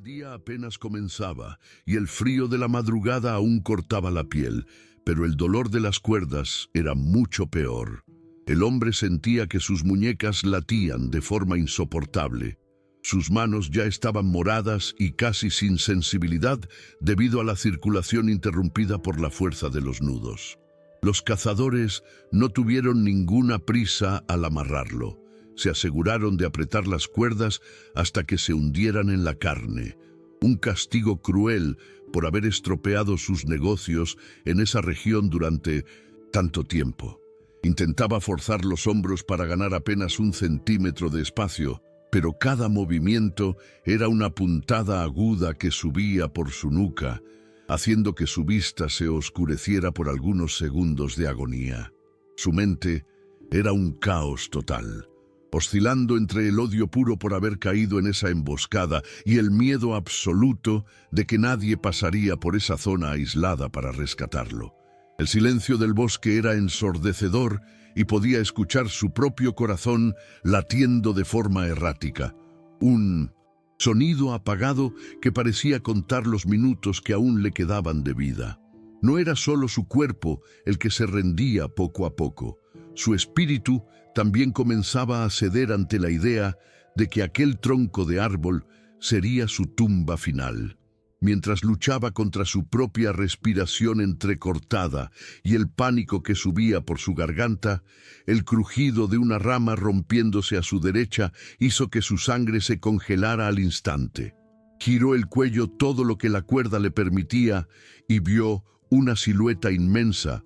El día apenas comenzaba y el frío de la madrugada aún cortaba la piel, pero el dolor de las cuerdas era mucho peor. El hombre sentía que sus muñecas latían de forma insoportable. Sus manos ya estaban moradas y casi sin sensibilidad debido a la circulación interrumpida por la fuerza de los nudos. Los cazadores no tuvieron ninguna prisa al amarrarlo. Se aseguraron de apretar las cuerdas hasta que se hundieran en la carne. Un castigo cruel por haber estropeado sus negocios en esa región durante tanto tiempo. Intentaba forzar los hombros para ganar apenas 1 centímetro de espacio, pero cada movimiento era una puntada aguda que subía por su nuca, haciendo que su vista se oscureciera por algunos segundos de agonía. Su mente era un caos total, oscilando entre el odio puro por haber caído en esa emboscada y el miedo absoluto de que nadie pasaría por esa zona aislada para rescatarlo. El silencio del bosque era ensordecedor y podía escuchar su propio corazón latiendo de forma errática. Un sonido apagado que parecía contar los minutos que aún le quedaban de vida. No era solo su cuerpo el que se rendía poco a poco. Su espíritu también comenzaba a ceder ante la idea de que aquel tronco de árbol sería su tumba final. Mientras luchaba contra su propia respiración entrecortada y el pánico que subía por su garganta, el crujido de una rama rompiéndose a su derecha hizo que su sangre se congelara al instante. Giró el cuello todo lo que la cuerda le permitía y vio una silueta inmensa,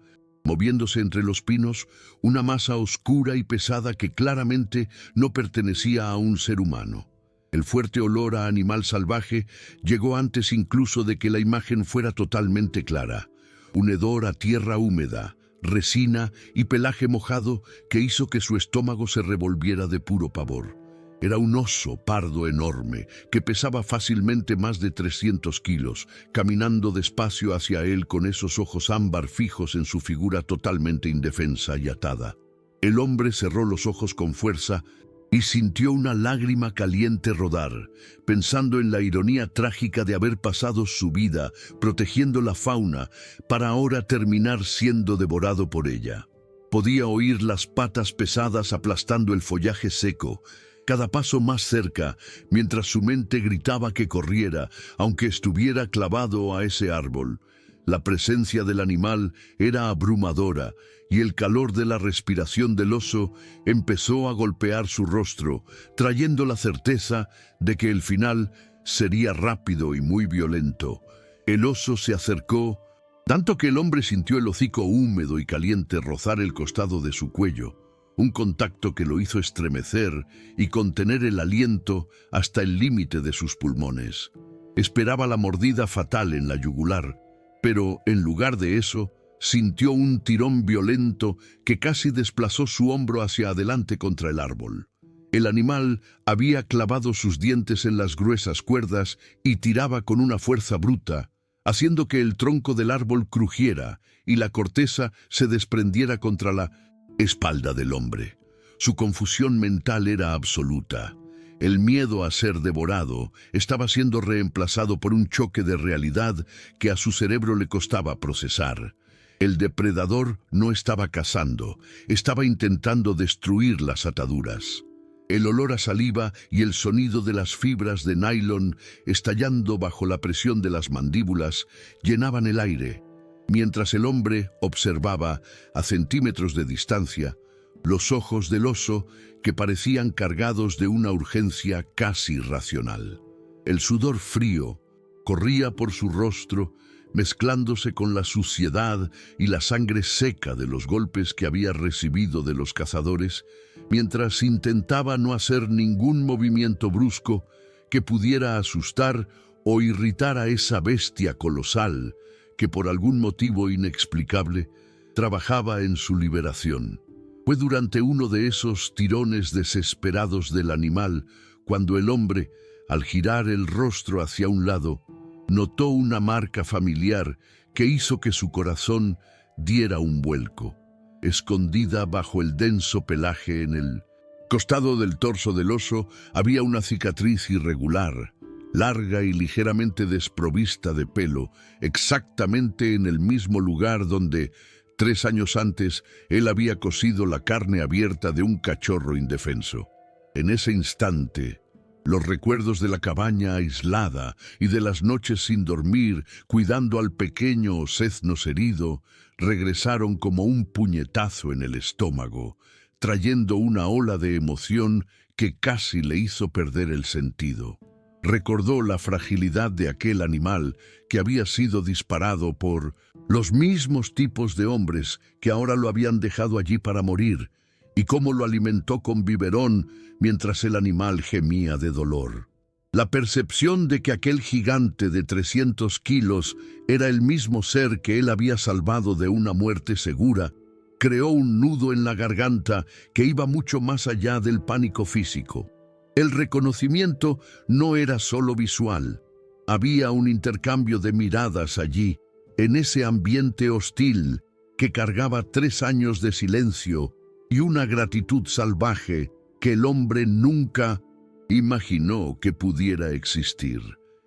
moviéndose entre los pinos, una masa oscura y pesada que claramente no pertenecía a un ser humano. El fuerte olor a animal salvaje llegó antes incluso de que la imagen fuera totalmente clara. Un hedor a tierra húmeda, resina y pelaje mojado que hizo que su estómago se revolviera de puro pavor. Era un oso pardo enorme que pesaba fácilmente más de 300 kilos, caminando despacio hacia él con esos ojos ámbar fijos en su figura totalmente indefensa y atada. El hombre cerró los ojos con fuerza y sintió una lágrima caliente rodar, pensando en la ironía trágica de haber pasado su vida protegiendo la fauna para ahora terminar siendo devorado por ella. Podía oír las patas pesadas aplastando el follaje seco, cada paso más cerca, mientras su mente gritaba que corriera, aunque estuviera clavado a ese árbol. La presencia del animal era abrumadora, y el calor de la respiración del oso empezó a golpear su rostro, trayendo la certeza de que el final sería rápido y muy violento. El oso se acercó, tanto que el hombre sintió el hocico húmedo y caliente rozar el costado de su cuello, un contacto que lo hizo estremecer y contener el aliento hasta el límite de sus pulmones. Esperaba la mordida fatal en la yugular, pero en lugar de eso, sintió un tirón violento que casi desplazó su hombro hacia adelante contra el árbol. El animal había clavado sus dientes en las gruesas cuerdas y tiraba con una fuerza bruta, haciendo que el tronco del árbol crujiera y la corteza se desprendiera contra la espalda del hombre. Su confusión mental era absoluta. El miedo a ser devorado estaba siendo reemplazado por un choque de realidad que a su cerebro le costaba procesar. El depredador no estaba cazando, estaba intentando destruir las ataduras. El olor a saliva y el sonido de las fibras de nylon estallando bajo la presión de las mandíbulas llenaban el aire, mientras el hombre observaba, a centímetros de distancia, los ojos del oso que parecían cargados de una urgencia casi racional. El sudor frío corría por su rostro, mezclándose con la suciedad y la sangre seca de los golpes que había recibido de los cazadores, mientras intentaba no hacer ningún movimiento brusco que pudiera asustar o irritar a esa bestia colosal que por algún motivo inexplicable trabajaba en su liberación. Fue durante uno de esos tirones desesperados del animal cuando el hombre, al girar el rostro hacia un lado, notó una marca familiar que hizo que su corazón diera un vuelco. Escondida bajo el denso pelaje en el costado del torso del oso había una cicatriz irregular, larga y ligeramente desprovista de pelo, exactamente en el mismo lugar donde, 3 años antes, él había cosido la carne abierta de un cachorro indefenso. En ese instante, los recuerdos de la cabaña aislada y de las noches sin dormir, cuidando al pequeño Osethnos herido, regresaron como un puñetazo en el estómago, trayendo una ola de emoción que casi le hizo perder el sentido. Recordó la fragilidad de aquel animal que había sido disparado por los mismos tipos de hombres que ahora lo habían dejado allí para morir, y cómo lo alimentó con biberón mientras el animal gemía de dolor. La percepción de que aquel gigante de 300 kilos era el mismo ser que él había salvado de una muerte segura creó un nudo en la garganta que iba mucho más allá del pánico físico. El reconocimiento no era solo visual. Había un intercambio de miradas allí, en ese ambiente hostil que cargaba 3 años de silencio y una gratitud salvaje que el hombre nunca imaginó que pudiera existir.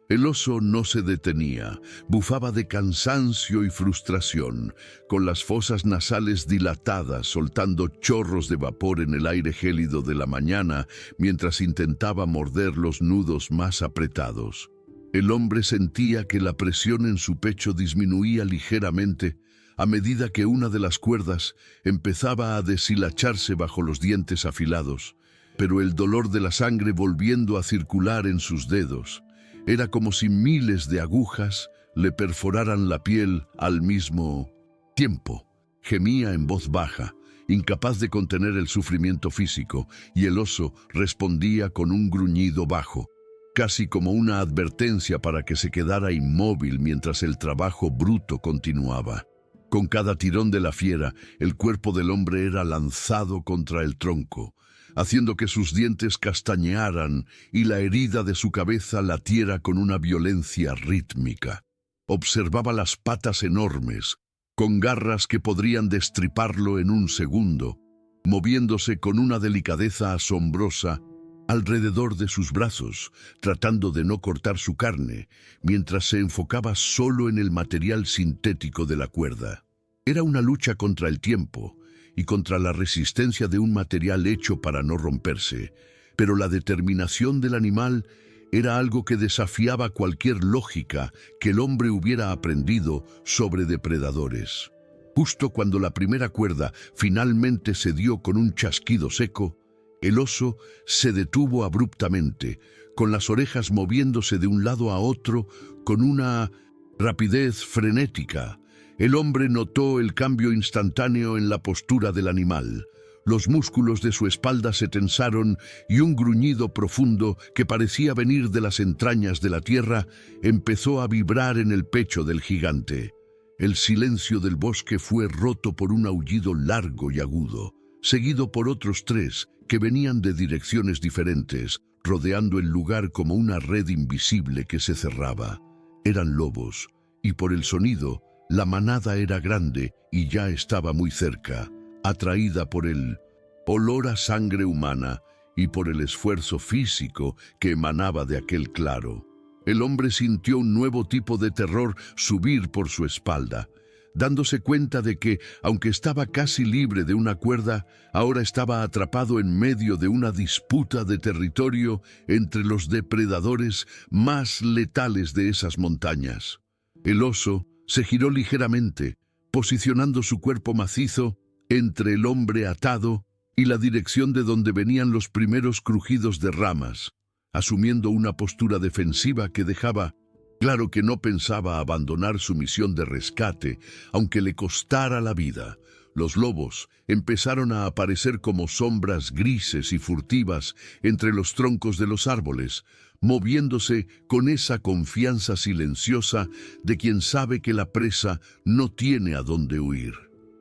El oso no se detenía, bufaba de cansancio y frustración, con las fosas nasales dilatadas, soltando chorros de vapor en el aire gélido de la mañana, mientras intentaba morder los nudos más apretados. El hombre sentía que la presión en su pecho disminuía ligeramente a medida que una de las cuerdas empezaba a deshilacharse bajo los dientes afilados, pero el dolor de la sangre volviendo a circular en sus dedos era como si miles de agujas le perforaran la piel al mismo tiempo. Gemía en voz baja, incapaz de contener el sufrimiento físico, y el oso respondía con un gruñido bajo, casi como una advertencia para que se quedara inmóvil mientras el trabajo bruto continuaba. Con cada tirón de la fiera, el cuerpo del hombre era lanzado contra el tronco, haciendo que sus dientes castañearan y la herida de su cabeza latiera con una violencia rítmica. Observaba las patas enormes, con garras que podrían destriparlo en un segundo, moviéndose con una delicadeza asombrosa alrededor de sus brazos, tratando de no cortar su carne, mientras se enfocaba solo en el material sintético de la cuerda. Era una lucha contra el tiempo y contra la resistencia de un material hecho para no romperse, pero la determinación del animal era algo que desafiaba cualquier lógica que el hombre hubiera aprendido sobre depredadores. Justo cuando la primera cuerda finalmente se dio con un chasquido seco, el oso se detuvo abruptamente, con las orejas moviéndose de un lado a otro con una rapidez frenética. El hombre notó el cambio instantáneo en la postura del animal. Los músculos de su espalda se tensaron y un gruñido profundo que parecía venir de las entrañas de la tierra empezó a vibrar en el pecho del gigante. El silencio del bosque fue roto por un aullido largo y agudo, seguido por otros 3 que venían de direcciones diferentes, rodeando el lugar como una red invisible que se cerraba. Eran lobos, y por el sonido, la manada era grande y ya estaba muy cerca, atraída por el olor a sangre humana y por el esfuerzo físico que emanaba de aquel claro. El hombre sintió un nuevo tipo de terror subir por su espalda, dándose cuenta de que, aunque estaba casi libre de una cuerda, ahora estaba atrapado en medio de una disputa de territorio entre los depredadores más letales de esas montañas. El oso se giró ligeramente, posicionando su cuerpo macizo entre el hombre atado y la dirección de donde venían los primeros crujidos de ramas, asumiendo una postura defensiva que dejaba claro que no pensaba abandonar su misión de rescate, aunque le costara la vida. Los lobos empezaron a aparecer como sombras grises y furtivas entre los troncos de los árboles, moviéndose con esa confianza silenciosa de quien sabe que la presa no tiene a dónde huir.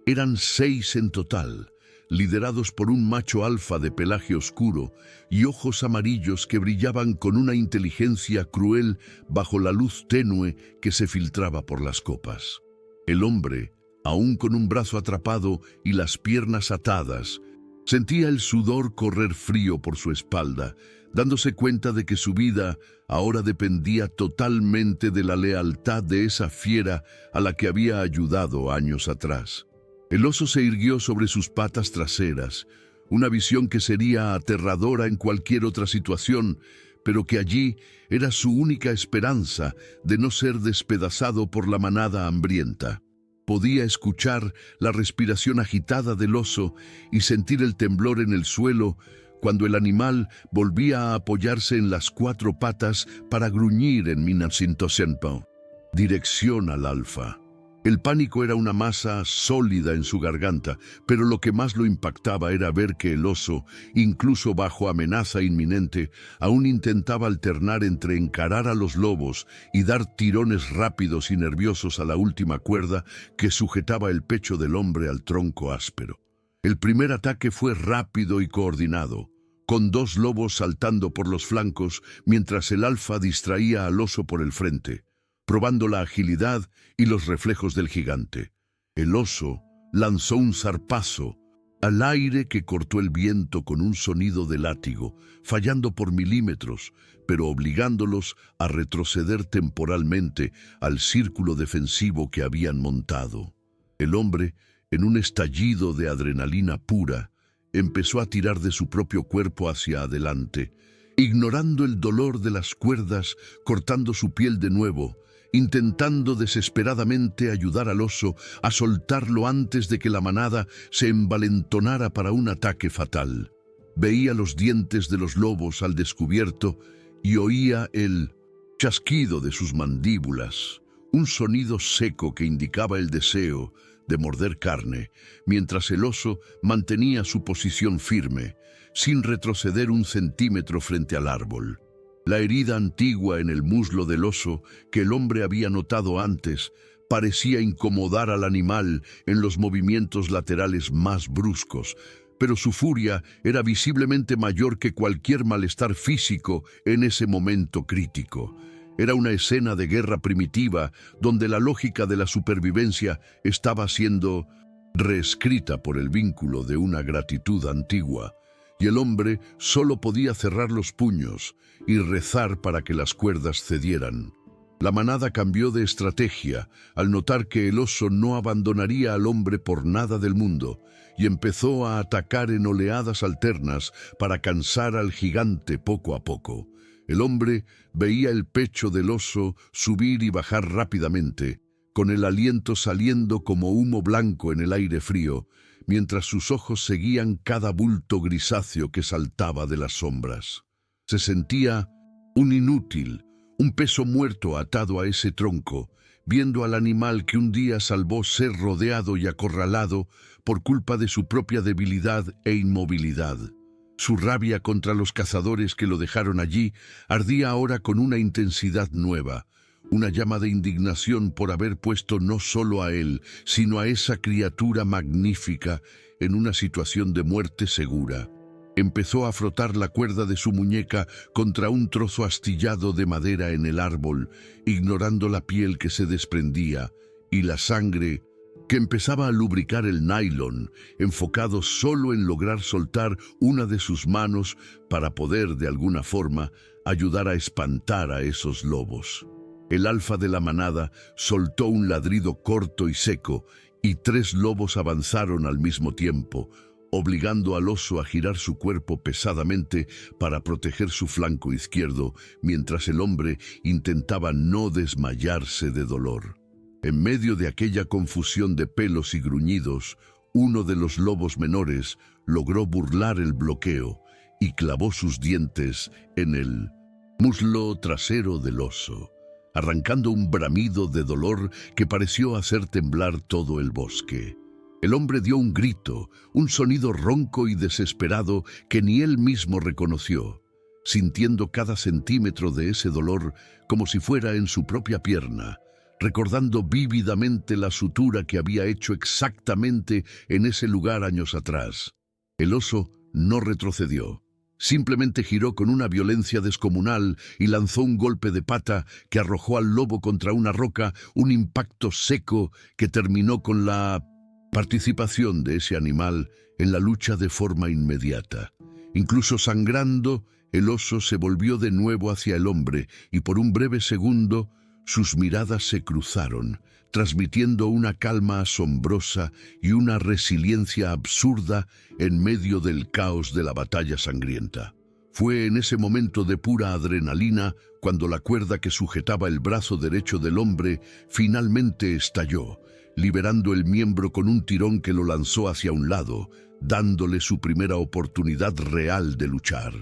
Eran 6 en total, liderados por un macho alfa de pelaje oscuro y ojos amarillos que brillaban con una inteligencia cruel bajo la luz tenue que se filtraba por las copas. El hombre, aún con un brazo atrapado y las piernas atadas, Sentía el sudor correr frío por su espalda, dándose cuenta de que su vida ahora dependía totalmente de la lealtad de esa fiera a la que había ayudado años atrás. El oso se irguió sobre sus patas traseras, una visión que sería aterradora en cualquier otra situación, pero que allí era su única esperanza de no ser despedazado por la manada hambrienta. Podía escuchar la respiración agitada del oso y sentir el temblor en el suelo cuando el animal volvía a apoyarse en las cuatro patas para gruñir en Minasintosenpo, dirección al alfa. El pánico era una masa sólida en su garganta, pero lo que más lo impactaba era ver que el oso, incluso bajo amenaza inminente, aún intentaba alternar entre encarar a los lobos y dar tirones rápidos y nerviosos a la última cuerda que sujetaba el pecho del hombre al tronco áspero. El primer ataque fue rápido y coordinado, con dos lobos saltando por los flancos mientras el alfa distraía al oso por el frente, probando la agilidad y los reflejos del gigante. El oso lanzó un zarpazo al aire que cortó el viento con un sonido de látigo, fallando por milímetros, pero obligándolos a retroceder temporalmente al círculo defensivo que habían montado. El hombre, en un estallido de adrenalina pura, empezó a tirar de su propio cuerpo hacia adelante, ignorando el dolor de las cuerdas, cortando su piel de nuevo, intentando desesperadamente ayudar al oso a soltarlo antes de que la manada se envalentonara para un ataque fatal. Veía los dientes de los lobos al descubierto y oía el chasquido de sus mandíbulas, un sonido seco que indicaba el deseo de morder carne, mientras el oso mantenía su posición firme, sin retroceder un centímetro frente al árbol. La herida antigua en el muslo del oso, que el hombre había notado antes, parecía incomodar al animal en los movimientos laterales más bruscos, pero su furia era visiblemente mayor que cualquier malestar físico en ese momento crítico. Era una escena de guerra primitiva donde la lógica de la supervivencia estaba siendo reescrita por el vínculo de una gratitud antigua, y el hombre solo podía cerrar los puños y rezar para que las cuerdas cedieran. La manada cambió de estrategia al notar que el oso no abandonaría al hombre por nada del mundo y empezó a atacar en oleadas alternas para cansar al gigante poco a poco. El hombre veía el pecho del oso subir y bajar rápidamente, con el aliento saliendo como humo blanco en el aire frío, mientras sus ojos seguían cada bulto grisáceo que saltaba de las sombras. Se sentía un inútil, un peso muerto atado a ese tronco, viendo al animal que un día salvó ser rodeado y acorralado por culpa de su propia debilidad e inmovilidad. Su rabia contra los cazadores que lo dejaron allí ardía ahora con una intensidad nueva, una llama de indignación por haber puesto no solo a él, sino a esa criatura magnífica en una situación de muerte segura. Empezó a frotar la cuerda de su muñeca contra un trozo astillado de madera en el árbol, ignorando la piel que se desprendía y la sangre que empezaba a lubricar el nylon, enfocado solo en lograr soltar una de sus manos para poder, de alguna forma, ayudar a espantar a esos lobos. El alfa de la manada soltó un ladrido corto y seco, y 3 lobos avanzaron al mismo tiempo, obligando al oso a girar su cuerpo pesadamente para proteger su flanco izquierdo, mientras el hombre intentaba no desmayarse de dolor. En medio de aquella confusión de pelos y gruñidos, uno de los lobos menores logró burlar el bloqueo y clavó sus dientes en el muslo trasero del oso, arrancando un bramido de dolor que pareció hacer temblar todo el bosque. El hombre dio un grito, un sonido ronco y desesperado que ni él mismo reconoció, sintiendo cada centímetro de ese dolor como si fuera en su propia pierna, recordando vívidamente la sutura que había hecho exactamente en ese lugar años atrás. El oso no retrocedió. Simplemente giró con una violencia descomunal y lanzó un golpe de pata que arrojó al lobo contra una roca, un impacto seco que terminó con la participación de ese animal en la lucha de forma inmediata. Incluso sangrando, el oso se volvió de nuevo hacia el hombre y por un breve segundo sus miradas se cruzaron, transmitiendo una calma asombrosa y una resiliencia absurda en medio del caos de la batalla sangrienta. Fue en ese momento de pura adrenalina cuando la cuerda que sujetaba el brazo derecho del hombre finalmente estalló, liberando el miembro con un tirón que lo lanzó hacia un lado, dándole su primera oportunidad real de luchar.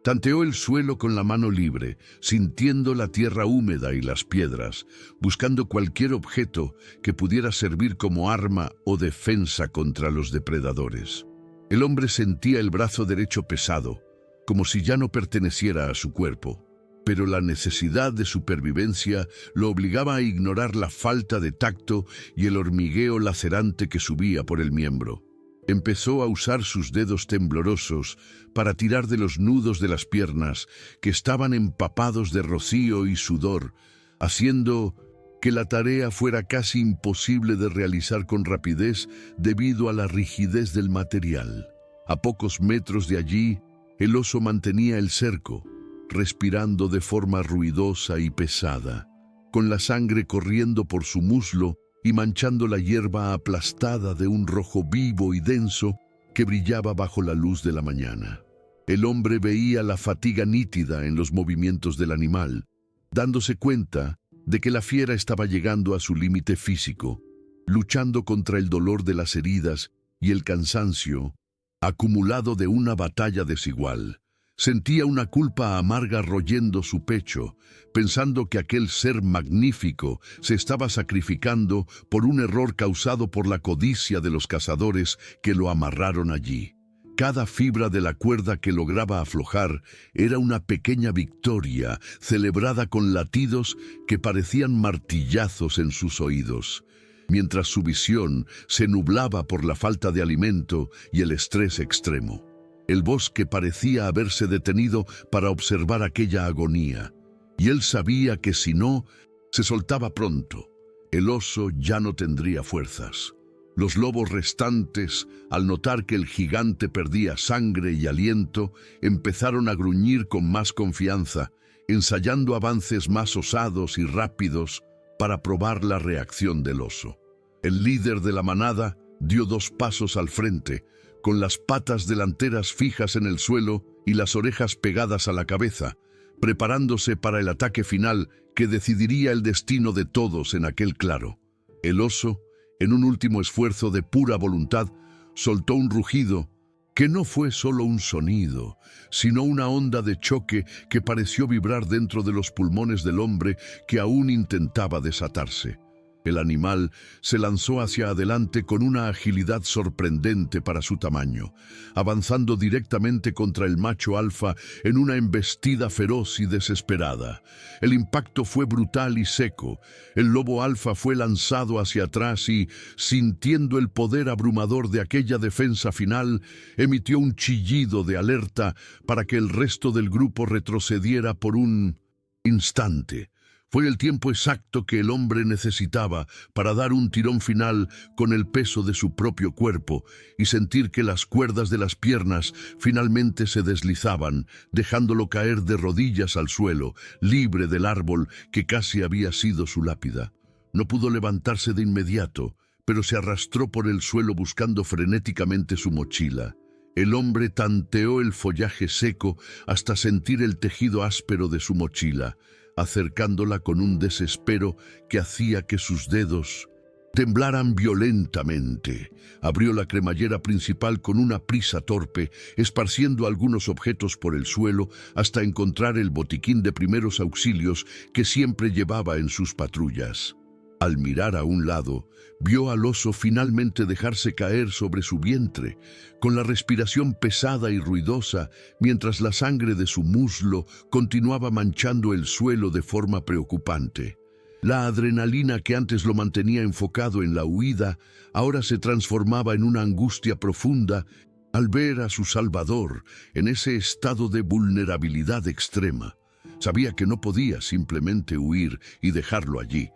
Tanteó el suelo con la mano libre, sintiendo la tierra húmeda y las piedras, buscando cualquier objeto que pudiera servir como arma o defensa contra los depredadores. El hombre sentía el brazo derecho pesado, como si ya no perteneciera a su cuerpo, pero la necesidad de supervivencia lo obligaba a ignorar la falta de tacto y el hormigueo lacerante que subía por el miembro. Empezó a usar sus dedos temblorosos para tirar de los nudos de las piernas que estaban empapados de rocío y sudor, haciendo que la tarea fuera casi imposible de realizar con rapidez debido a la rigidez del material. A pocos metros de allí, el oso mantenía el cerco, respirando de forma ruidosa y pesada, con la sangre corriendo por su muslo y manchando la hierba aplastada de un rojo vivo y denso que brillaba bajo la luz de la mañana. El hombre veía la fatiga nítida en los movimientos del animal, dándose cuenta de que la fiera estaba llegando a su límite físico, luchando contra el dolor de las heridas y el cansancio acumulado de una batalla desigual. Sentía una culpa amarga royendo su pecho, pensando que aquel ser magnífico se estaba sacrificando por un error causado por la codicia de los cazadores que lo amarraron allí. Cada fibra de la cuerda que lograba aflojar era una pequeña victoria, celebrada con latidos que parecían martillazos en sus oídos, mientras su visión se nublaba por la falta de alimento y el estrés extremo. El bosque parecía haberse detenido para observar aquella agonía, y él sabía que si no se soltaba pronto, el oso ya no tendría fuerzas. Los lobos restantes, al notar que el gigante perdía sangre y aliento, empezaron a gruñir con más confianza, ensayando avances más osados y rápidos para probar la reacción del oso. El líder de la manada dio 2 pasos al frente, con las patas delanteras fijas en el suelo y las orejas pegadas a la cabeza, preparándose para el ataque final que decidiría el destino de todos en aquel claro. El oso, en un último esfuerzo de pura voluntad, soltó un rugido que no fue solo un sonido, sino una onda de choque que pareció vibrar dentro de los pulmones del hombre que aún intentaba desatarse. El animal se lanzó hacia adelante con una agilidad sorprendente para su tamaño, avanzando directamente contra el macho alfa en una embestida feroz y desesperada. El impacto fue brutal y seco. El lobo alfa fue lanzado hacia atrás y, sintiendo el poder abrumador de aquella defensa final, emitió un chillido de alerta para que el resto del grupo retrocediera por un instante. Fue el tiempo exacto que el hombre necesitaba para dar un tirón final con el peso de su propio cuerpo y sentir que las cuerdas de las piernas finalmente se deslizaban, dejándolo caer de rodillas al suelo, libre del árbol que casi había sido su lápida. No pudo levantarse de inmediato, pero se arrastró por el suelo buscando frenéticamente su mochila. El hombre tanteó el follaje seco hasta sentir el tejido áspero de su mochila, acercándola con un desespero que hacía que sus dedos temblaran violentamente. Abrió la cremallera principal con una prisa torpe, esparciendo algunos objetos por el suelo hasta encontrar el botiquín de primeros auxilios que siempre llevaba en sus patrullas. Al mirar a un lado, vio al oso finalmente dejarse caer sobre su vientre, con la respiración pesada y ruidosa, mientras la sangre de su muslo continuaba manchando el suelo de forma preocupante. La adrenalina que antes lo mantenía enfocado en la huida, ahora se transformaba en una angustia profunda al ver a su salvador en ese estado de vulnerabilidad extrema. Sabía que no podía simplemente huir y dejarlo allí.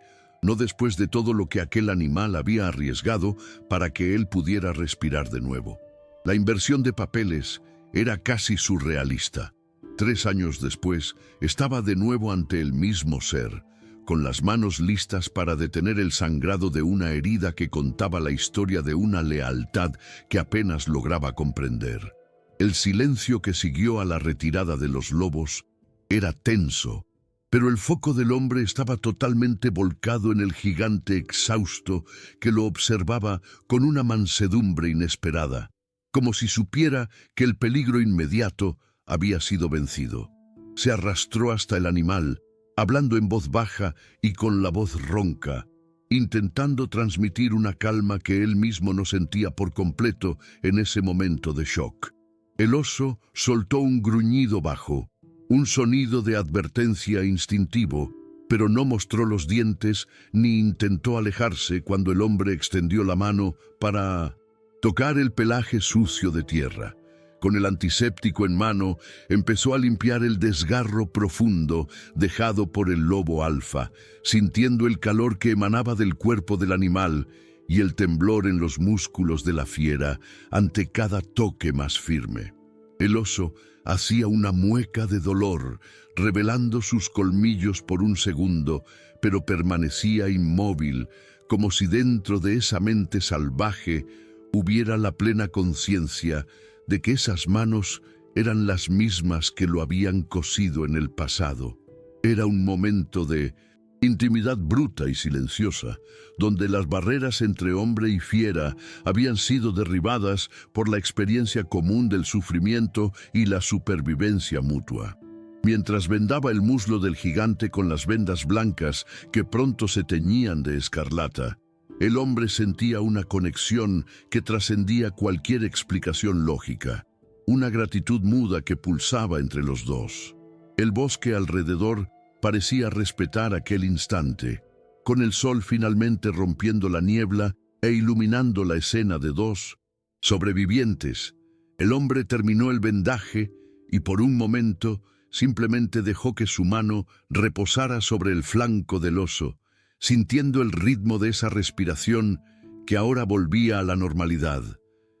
no después de todo lo que aquel animal había arriesgado para que él pudiera respirar de nuevo. La inversión de papeles era casi surrealista. 3 años después, estaba de nuevo ante el mismo ser, con las manos listas para detener el sangrado de una herida que contaba la historia de una lealtad que apenas lograba comprender. El silencio que siguió a la retirada de los lobos era tenso, pero el foco del hombre estaba totalmente volcado en el gigante exhausto que lo observaba con una mansedumbre inesperada, como si supiera que el peligro inmediato había sido vencido. Se arrastró hasta el animal, hablando en voz baja y con la voz ronca, intentando transmitir una calma que él mismo no sentía por completo en ese momento de shock. El oso soltó un gruñido bajo, un sonido de advertencia instintivo, pero no mostró los dientes ni intentó alejarse cuando el hombre extendió la mano para tocar el pelaje sucio de tierra. Con el antiséptico en mano, empezó a limpiar el desgarro profundo dejado por el lobo alfa, sintiendo el calor que emanaba del cuerpo del animal y el temblor en los músculos de la fiera ante cada toque más firme. El oso hacía una mueca de dolor, revelando sus colmillos por un segundo, pero permanecía inmóvil, como si dentro de esa mente salvaje hubiera la plena conciencia de que esas manos eran las mismas que lo habían cosido en el pasado. Era un momento de intimidad bruta y silenciosa, donde las barreras entre hombre y fiera habían sido derribadas por la experiencia común del sufrimiento y la supervivencia mutua. Mientras vendaba el muslo del gigante con las vendas blancas que pronto se teñían de escarlata, el hombre sentía una conexión que trascendía cualquier explicación lógica, una gratitud muda que pulsaba entre los dos. El bosque alrededor parecía respetar aquel instante, con el sol finalmente rompiendo la niebla e iluminando la escena de 2 sobrevivientes. El hombre terminó el vendaje y por un momento simplemente dejó que su mano reposara sobre el flanco del oso, sintiendo el ritmo de esa respiración que ahora volvía a la normalidad.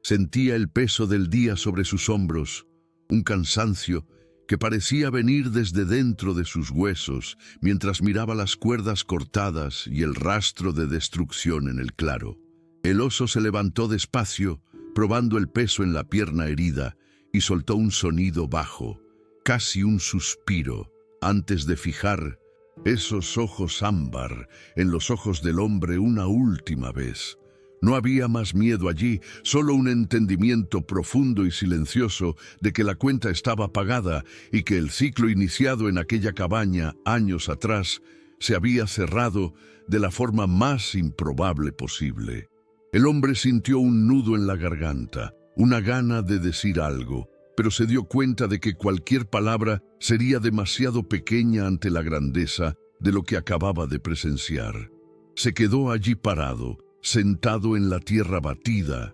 Sentía el peso del día sobre sus hombros, un cansancio que parecía venir desde dentro de sus huesos mientras miraba las cuerdas cortadas y el rastro de destrucción en el claro. El oso se levantó despacio, probando el peso en la pierna herida, y soltó un sonido bajo, casi un suspiro, antes de fijar esos ojos ámbar en los ojos del hombre una última vez. No había más miedo allí, solo un entendimiento profundo y silencioso de que la cuenta estaba pagada y que el ciclo iniciado en aquella cabaña años atrás se había cerrado de la forma más improbable posible. El hombre sintió un nudo en la garganta, una gana de decir algo, pero se dio cuenta de que cualquier palabra sería demasiado pequeña ante la grandeza de lo que acababa de presenciar. Se quedó allí parado, sentado en la tierra batida,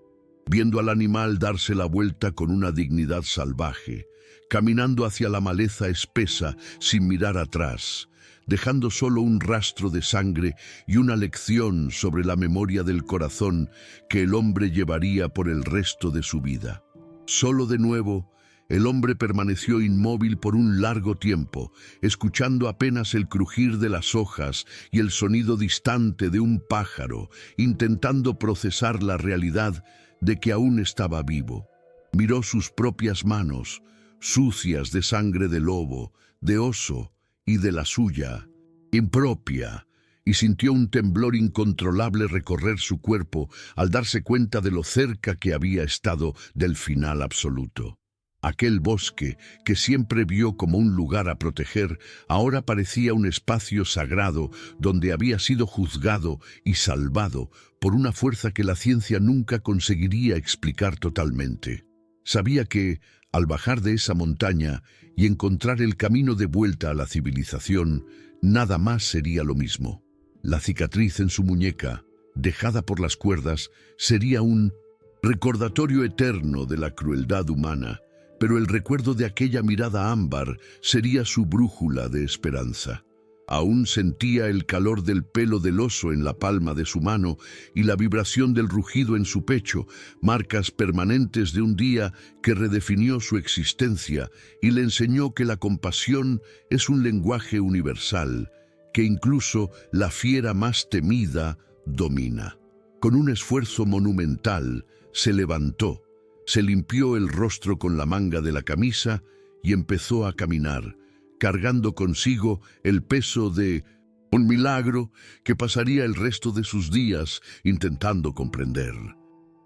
viendo al animal darse la vuelta con una dignidad salvaje, caminando hacia la maleza espesa sin mirar atrás, dejando solo un rastro de sangre y una lección sobre la memoria del corazón que el hombre llevaría por el resto de su vida. Solo de nuevo, el hombre permaneció inmóvil por un largo tiempo, escuchando apenas el crujir de las hojas y el sonido distante de un pájaro, intentando procesar la realidad de que aún estaba vivo. Miró sus propias manos, sucias de sangre de lobo, de oso y de la suya, impropia, y sintió un temblor incontrolable recorrer su cuerpo al darse cuenta de lo cerca que había estado del final absoluto. Aquel bosque, que siempre vio como un lugar a proteger, ahora parecía un espacio sagrado donde había sido juzgado y salvado por una fuerza que la ciencia nunca conseguiría explicar totalmente. Sabía que, al bajar de esa montaña y encontrar el camino de vuelta a la civilización, nada más sería lo mismo. La cicatriz en su muñeca, dejada por las cuerdas, sería un recordatorio eterno de la crueldad humana, pero el recuerdo de aquella mirada ámbar sería su brújula de esperanza. Aún sentía el calor del pelo del oso en la palma de su mano y la vibración del rugido en su pecho, marcas permanentes de un día que redefinió su existencia y le enseñó que la compasión es un lenguaje universal, que incluso la fiera más temida domina. Con un esfuerzo monumental, se levantó, se limpió el rostro con la manga de la camisa y empezó a caminar, cargando consigo el peso de un milagro que pasaría el resto de sus días intentando comprender.